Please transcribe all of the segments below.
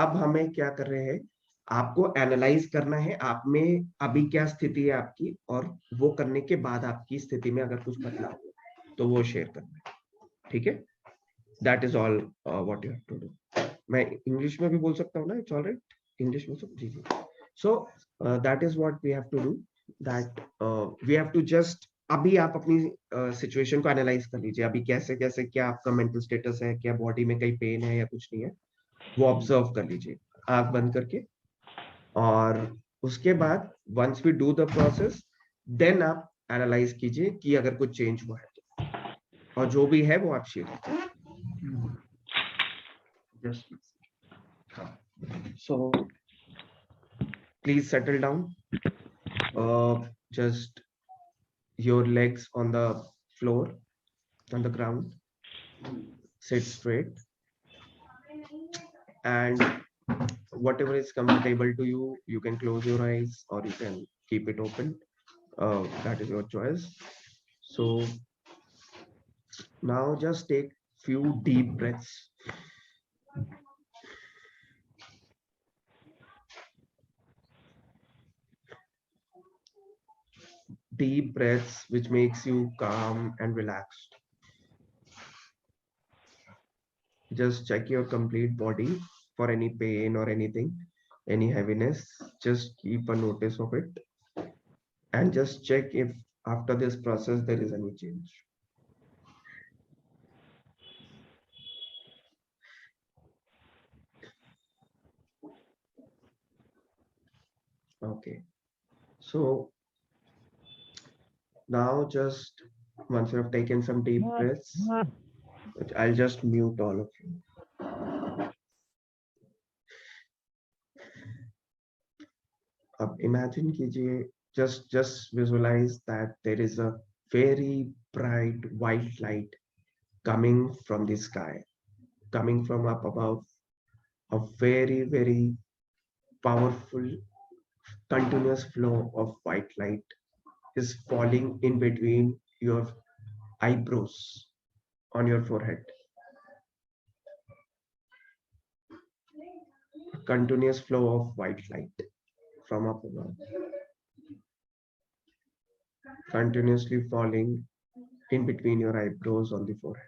अब हमें क्या कर रहे हैं, आपको एनालाइज करना है आप में अभी क्या स्थिति है आपकी, और वो करने के बाद आपकी स्थिति में अगर कुछ बदलाव हो तो वो शेयर करना है, ठीक है। That is all what you have to do. मैं इंग्लिश में भी बोल सकता हूँ ना, इट्स ऑलराइट, इंग्लिश में सब जी जी। So that is what we have to do, that we have to just, अभी आप अपनी सिचुएशन को एनालाइज कर लीजिए, अभी कैसे कैसे क्या आपका मेंटल स्टेटस है, क्या बॉडी में कहीं पेन है या कुछ नहीं है, वो ऑब्जर्व कर लीजिए आंख बंद करके। और उसके बाद once we do the process, then आप एनालाइज कीजिए कि अगर कुछ चेंज हुआ है तो, और जो भी है वो आप शेयर कीजिए। Just so please settle down, just your legs on the floor, on the ground, sit straight, and whatever is comfortable to you, you can close your eyes or you can keep it open, that is your choice. So now just take few deep breaths. Deep breaths which makes you calm and relaxed. Just check your complete body for any pain or anything, any heaviness. Just keep a notice of it and just check if after this process there is any change. Okay, so now just once you have taken some deep breaths, I'll just mute all of you. अब imagine कीजिए, just visualize that there is a very bright white light coming from the sky, coming from up above, a very powerful continuous flow of white light is falling in between your eyebrows on your forehead. A continuous flow of white light from up above, continuously falling in between your eyebrows on the forehead.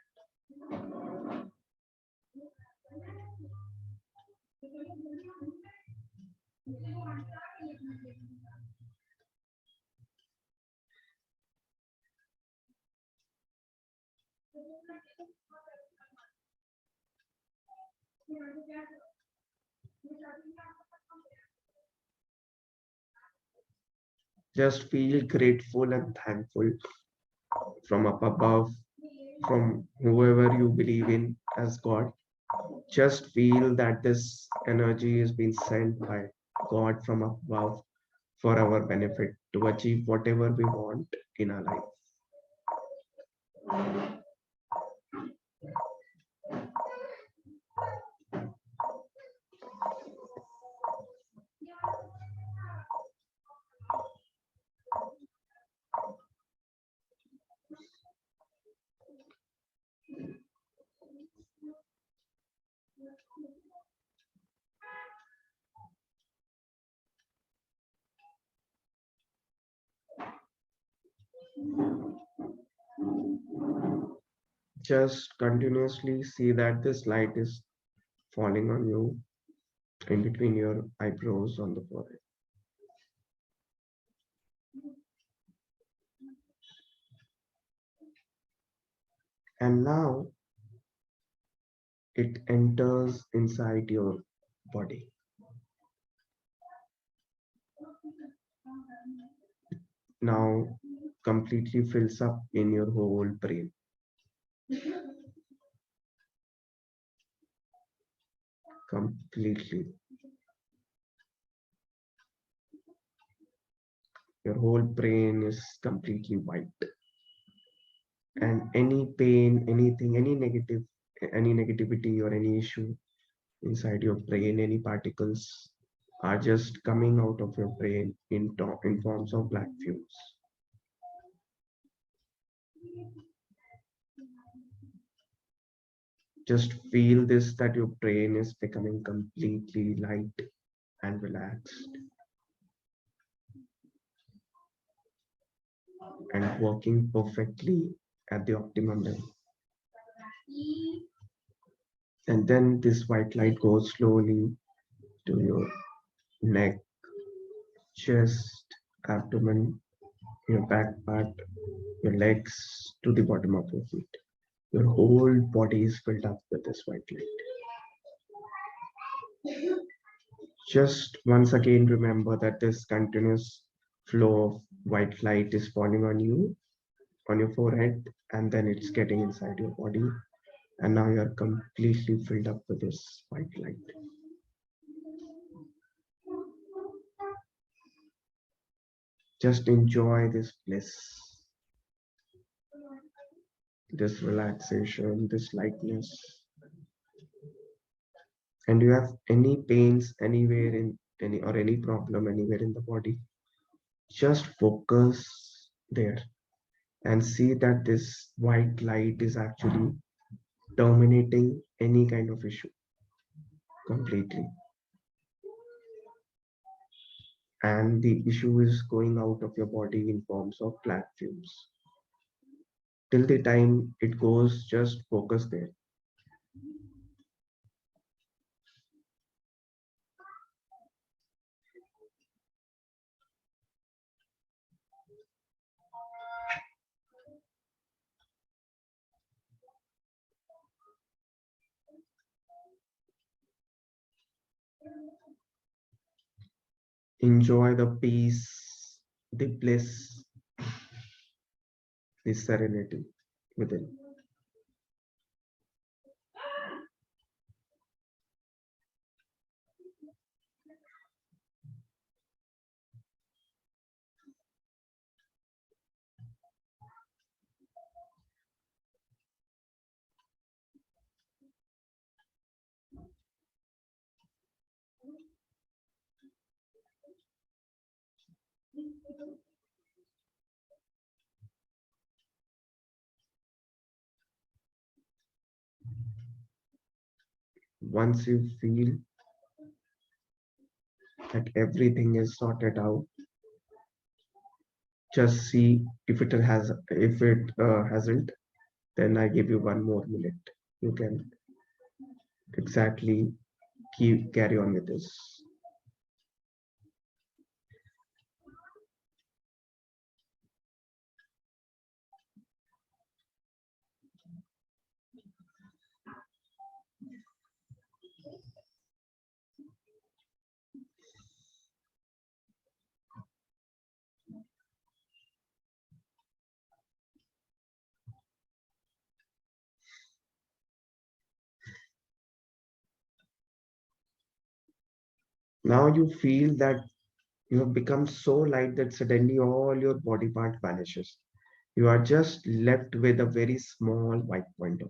Just feel grateful and thankful from up above, from whoever you believe in as God. Just feel that this energy is being sent by God from up above for our benefit to achieve whatever we want in our life. Just continuously see that this light is falling on you in between your eyebrows on the forehead. And now it enters inside your body. Now completely fills up in your whole brain. Completely. Your whole brain is completely white. And any pain, anything, any negativity or any issue inside your brain, any particles are just coming out of your brain in forms of black fumes. Just feel this, that your brain is becoming completely light and relaxed and working perfectly at the optimum level. And then this white light goes slowly to your neck, chest, abdomen, your back part, your legs, to the bottom of your feet. Your whole body is filled up with this white light. Just once again remember that this continuous flow of white light is falling on you, on your forehead, and then it's getting inside your body. And now you're completely filled up with this white light. Just enjoy this bliss, this relaxation, this lightness. And you have any pains anywhere in any problem anywhere in the body, just focus there and see that this white light is actually terminating any kind of issue completely. And the issue is going out of your body in forms of black fumes. Till the time it goes, just focus there. Enjoy the peace, the bliss, the serenity within. Once you feel that everything is sorted out, just see if it hasn't, then I give you 1 more minute. You can exactly carry on with this. Now you feel that you have become so light that suddenly all your body part vanishes. You are just left with a very small white point of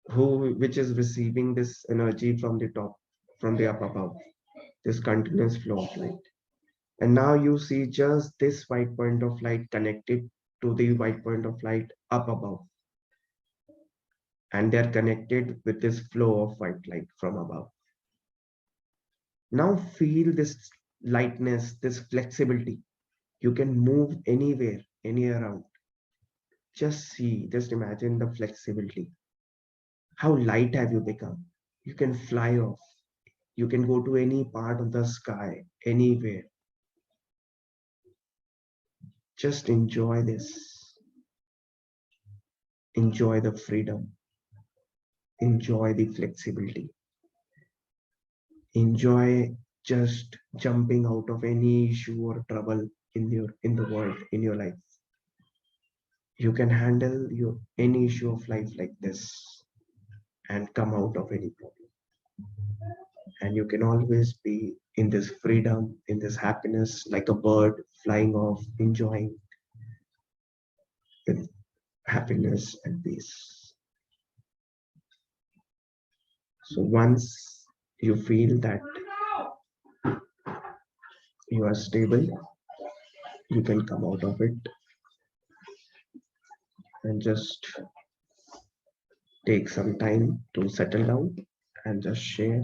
light, which is receiving this energy from the top, from the up above, this continuous flow of light. And now you see just this white point of light connected to the white point of light up above. And they're connected with this flow of white light from above. Now feel this lightness, this flexibility. You can move anywhere, anywhere around. Just see, just imagine the flexibility. How light have you become? You can fly off. You can go to any part of the sky, anywhere. Just enjoy this. Enjoy the freedom. Enjoy the flexibility. Enjoy just jumping out of any issue or trouble in the world, in your life. You can handle any issue of life like this and come out of any problem. And you can always be in this freedom, in this happiness, like a bird flying off, enjoying with happiness and peace. So once you feel that you are stable, you can come out of it and just take some time to settle down and just share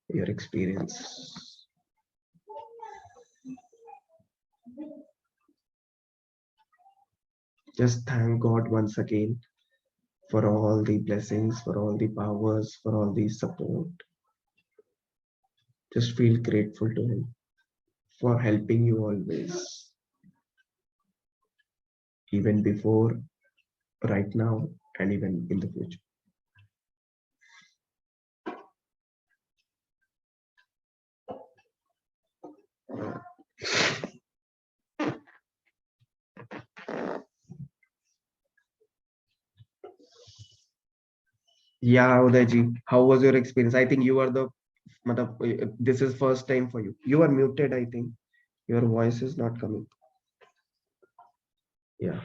your experience. Just thank God once again for all the blessings, for all the powers, for all the support. Just feel grateful to him for helping you always, even before, right now, and even in the future. Yeah, Udayji, how was your experience? I think you are the, this is first time for you. You are muted, I think. Your voice is not coming. Yeah.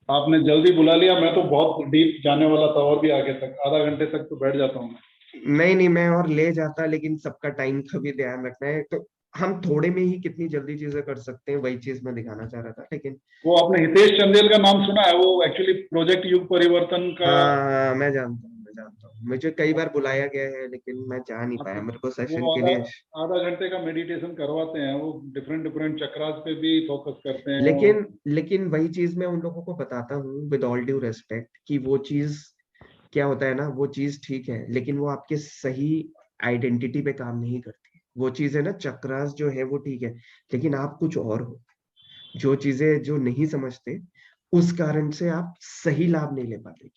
आपने जल्दी बुला लिया, मैं तो बहुत deep जाने वाला था और भी आगे तक, आधा घंटे तक तो बैठ जाता हूँ। नहीं, मैं और ले जाता, लेकिन सबका टाइम का भी ध्यान रखना है, तो हम थोड़े में ही कितनी जल्दी चीजें कर सकते हैं, वही चीज मैं दिखाना चाह रहा था। लेकिन वो आपने हितेश चंदेल का नाम सुना है? वो एक्चुअली प्रोजेक्ट युग परिवर्तन का। हाँ, मैं जानता हूँ। मुझे कई बार बुलाया गया है, लेकिन मैं जा नहीं पाया, मेरे को सेशन वो के लिए। आधा घंटे का मेडिटेशन करवाते हैं, वो डिफरेंट चक्रास पे भी फोकस करते हैं। लेकिन वही चीज मैं उन लोगों को बताता हूँ विद ऑल ड्यू रेस्पेक्ट, कि वो चीज क्या होता है ना, वो चीज ठीक है, लेकिन वो आपके सही आइडेंटिटी पे काम नहीं करती। वो चीज है ना, चक्रास जो है वो ठीक है, लेकिन आप कुछ और हो। जो चीजें जो नहीं समझते, उस कारण से आप सही लाभ नहीं ले पाते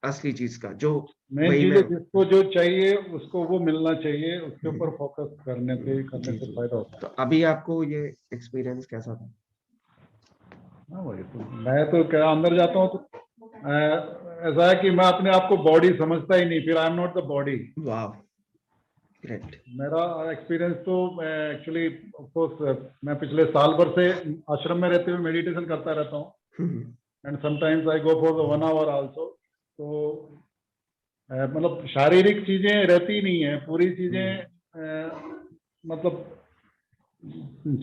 असली चीज का। जो मेन वही चीज मैं, है, जिसको जो चाहिए उसको वो मिलना चाहिए, उसके ऊपर फोकस करने से जी। फायदा होता है। तो अभी आपको ये एक्सपीरियंस कैसा था? हाँ वही तो, मैं तो क्या अंदर जाता हूँ तो ऐसा है कि मैं अपने आप को बॉडी समझता ही नहीं, फिर I am not the body. वाह, ग्रेट। मेरा एक्सपीरियंस तो एक्चुअली मैं पिछले साल भर से आश्रम में रहते हुए मेडिटेशन करता रहता हूँ, and sometimes I go for 1 hour also. तो मतलब शारीरिक चीजें रहती नहीं है, पूरी चीजें मतलब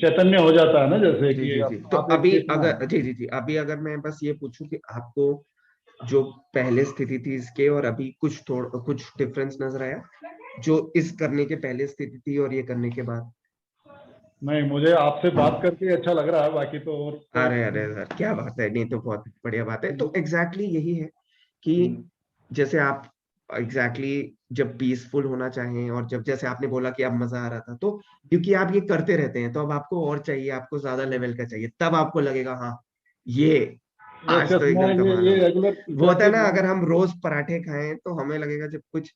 चैतन्य हो जाता है ना, जैसे जी, कि जी, जी। तो आप एक अभी चेतना अगर, है। जी, अभी अगर मैं बस ये पूछूं कि आपको जो पहले स्थिति थी इसके और अभी कुछ डिफरेंस नजर आया, जो इस करने के पहले स्थिति थी और ये करने के बाद? नहीं, मुझे आपसे बात करके अच्छा लग रहा है, बाकी तो और तो अरे सर, क्या बात है, नहीं तो बहुत बढ़िया बात है। तो एग्जैक्टली यही है कि जैसे आप एग्जैक्टली जब पीसफुल होना चाहें, और जब जैसे आपने बोला कि अब मजा आ रहा था, तो क्योंकि आप ये करते रहते हैं, तो अब आपको और चाहिए, आपको ज्यादा लेवल का चाहिए, तब आपको लगेगा हाँ, ये आज तो मैं एकदम कमाल ये होगा। रेगुलर वो होता है प्रैक्टिस ना, अगर हम रोज पराठे खाएं तो हमें लगेगा जब कुछ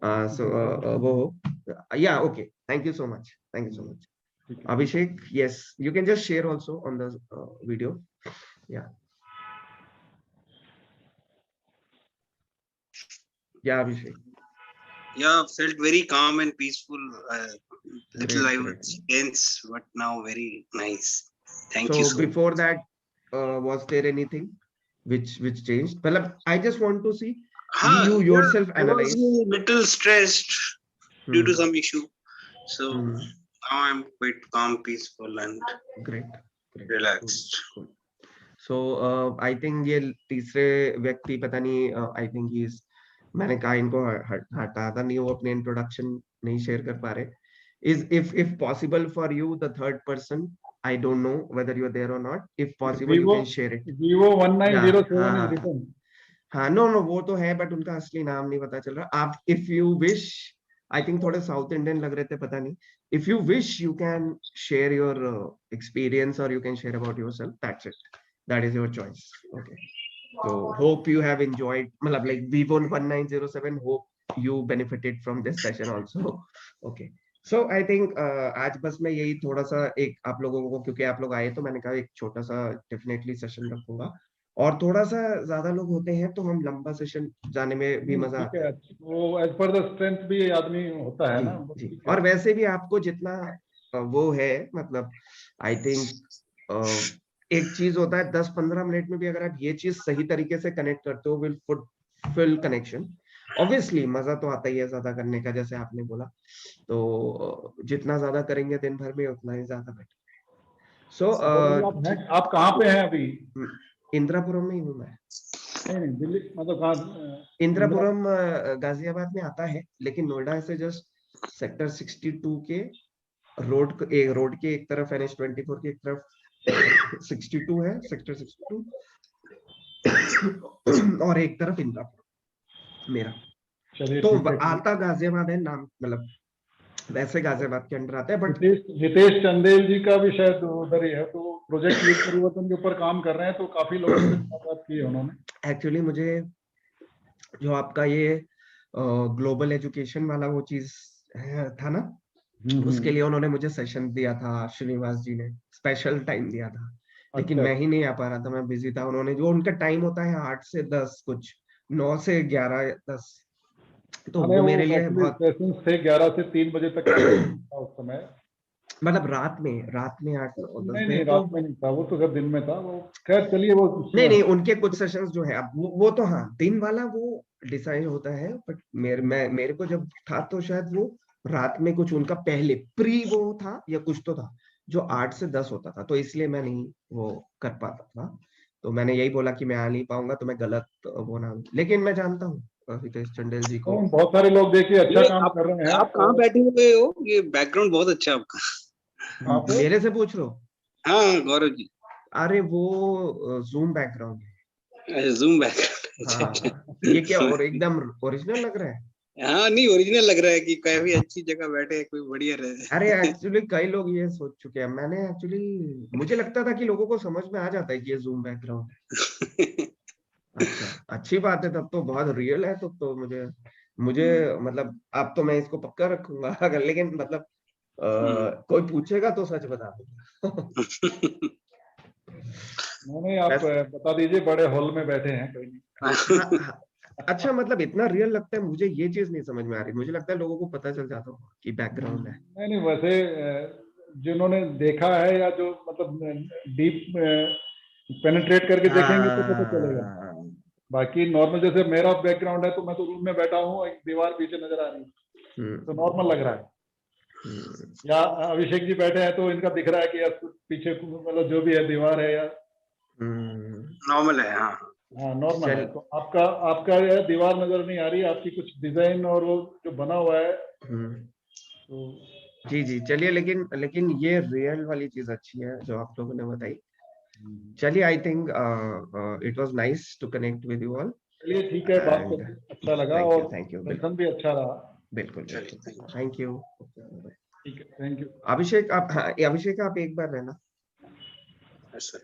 वो हो। या okay, thank you so much, thank you so much. Abhishek, yes, you can just share also on the video. Yeah. Yeah, Abhishek. Yeah, felt very calm and peaceful. Little I Great. was tense, but now very nice. Thank So you so much. before that, was there anything which changed? Well, I just want to see you yourself I was analyze. a little stressed due to some issue. So now I'm quite calm, peaceful, and Great. relaxed. Cool. So I think ये तीसरे व्यक्ति पता नहीं, I think he's, मैंने कहा इनको हटाता नहीं, वो अपने इंट्रोडक्शन नहीं शेयर कर पा रहे। Is if possible for you, the third person, I don't know whether you're there or not. If possible, you can share it. Vivo 1907 हाँ, is written. हाँ, नो वो तो है, बट उनका असली नाम नहीं पता चल रहा। आप if you wish, I think थोड़े साउथ इंडियन लग रहे थे, पता नहीं। If you wish, you can share your experience, और you can share about yourself, that's it, that is your choice. Okay, so hope you have enjoyed, मतलब like Vivo 1907, hope you benefited from this session also. Okay, so I think आज बस मैं यही थोड़ा सा एक आप लोगों को, क्योंकि आप लोग आए तो मैंने कहा एक छोटा सा डेफिनेटली सेशन रखूंगा, और थोड़ा सा ज्यादा लोग होते हैं तो हम लंबा सेशन जाने में भी मजा आता है। वो एज पर द स्ट्रेंथ भी आदमी होता है ना। जी, और वैसे भी आपको जितना वो है, मतलब आई थिंक एक चीज होता है 10-15 मिनट में भी अगर आप ये चीज सही तरीके से कनेक्ट करते हो, विल फुल कनेक्शन, ऑब्वियसली मजा तो आता ही है ज्यादा करने का, जैसे आपने बोला। तो जितना ज्यादा करेंगे दिन भर में, उतना ही ज्यादा बेटर। सो आप कहाँ पे हैं अभी? इंद्रापुरम में ही हूँ मैं। नहीं दिल्ली मतलब कहाँ इंदिरापुरम गाजियाबाद में आता है, लेकिन नोएडा से जस्ट सेक्टर 62 के रोड के एक तरफ NH-24 की एक तरफ 62 है, सेक्टर 62 और एक तरफ इंदिरापुरम मेरा। चलिए तो ठीक है। आता गाजियाबाद है नाम, मतलब वैसे गाजियाबाद के अंडर आता है, बट जितेश चंदेल जी का भी शायद उधर ही है, तो प्रोजेक्ट युग परिवर्तन के ऊपर काम कर रहे हैं, तो काफी लोगों से बात की है उन्होंने। एक्चुअली मुझे जो आपका ये ग्लोबल एजुकेशन वाला वो चीज था ना, उसके लिए उन्होंने मुझे सेशन दिया था, श्रीनिवास जी ने स्पेशल टाइम दिया था, लेकिन अच्छा। मैं ही नहीं आ पा रहा था, मैं बिजी था। उन्होंने जो उनका टाइम होता है 8 से 10 कुछ 9 से 11 10, तो अरे वो वो मेरे लिए एक्चुअली बहुत सेशन थे 11 से 3 बजे तक का था उस समय। मतलब रात में 8 9 10 नहीं बजे नहीं, तो रात में नहीं था वो, तो खैर दिन में था वो। खैर चलिए वो नहीं उनके कुछ सेशंस जो है अब वो तो हाँ दिन वाला वो डिसाइड होता है, बट मेरे को जब था तो शायद वो रात में कुछ उनका पहले प्री वो था या कुछ तो था जो 8 से 10 होता था, तो इसलिए मैं नहीं वो कर पाता था। तो मैंने यही बोला कि मैं आ नहीं पाऊंगा, तो मैं गलत वो ना, लेकिन मैं जानता हूँ हितेश चंदेल जी को। बहुत सारे लोग देखिए अच्छा ये काम कर रहे हैं। आप कहाँ बैठे हुए हो? ये बैकग्राउंड बहुत अच्छा है आपका। कहाँ पे? मेरे से पूछ लो। हाँ गौरव जी। अरे वो जूम बैकग्राउंड है। अच्छा जूम बैकग्राउंड। अच्छा अच्छा। हाँ ये क्या और एकदम ओरिजिनल लग रहा है। हाँ नहीं ओरिजिनल लग रहा है कि काफी अच्छी जगह बैठे हैं, कोई बढ़िया अरे रहे। एक्चुअली कई लोग ये सोच चुके हैं, मैंने एक्चुअली मुझे लगता था कि लोगों को समझ में आ जाता है कि ये जूम बैकग्राउंड है। अच्छा अच्छी बात है, तब तो बहुत रियल है, तो मुझे मुझे मतलब अब तो मैं इसको पक्का रखूंगा अगर, लेकिन मतलब कोई पूछेगा तो सच बता दूंगा। नहीं आप बता दीजिए, बड़े हॉल में बैठे हैं कोई नहीं। हाँ, हाँ, अच्छा मतलब इतना रियल लगता है मुझे, ये चीज नहीं समझ में आ रही, मुझे लगता है लोगों को पता चल जाता होगा कि बैकग्राउंड है। नहीं नहीं, वैसे जिन्होंने देखा है या जो मतलब डीप पेनिट्रेट करके देखेंगे तो पता चलेगा। हाँ बाकी नॉर्मल जैसे मेरा बैकग्राउंड है, तो मैं तो रूम में बैठा हूँ, एक दीवार पीछे नजर आ रही है, तो नॉर्मल लग रहा है। या अभिषेक जी बैठे हैं तो इनका दिख रहा है कि यार पीछे मतलब जो भी है दीवार है या। नॉर्मल है हाँ। हाँ नॉर्मल है, चल तो आपका आपका यह दीवार नजर नहीं आ रही है, आपकी कुछ डिजाइन और वो जो बना हुआ है तो। जी जी चलिए, लेकिन लेकिन ये रियल वाली चीज अच्छी है जो आप लोगों ने बताई। चलिए I think it was nice to connect with you all चलिए ठीक है, बात एंड करके अच्छा लगा और थैंक यू सेशन भी अच्छा रहा। बिल्कुल चलिए बिल्कुल थैंक यू। ठीक है, थैंक यू। अभिषेक आप, हाँ अभिषेक आप एक बार रहना। सर।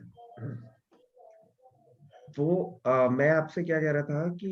वो मैं आपसे क्या कह रहा था कि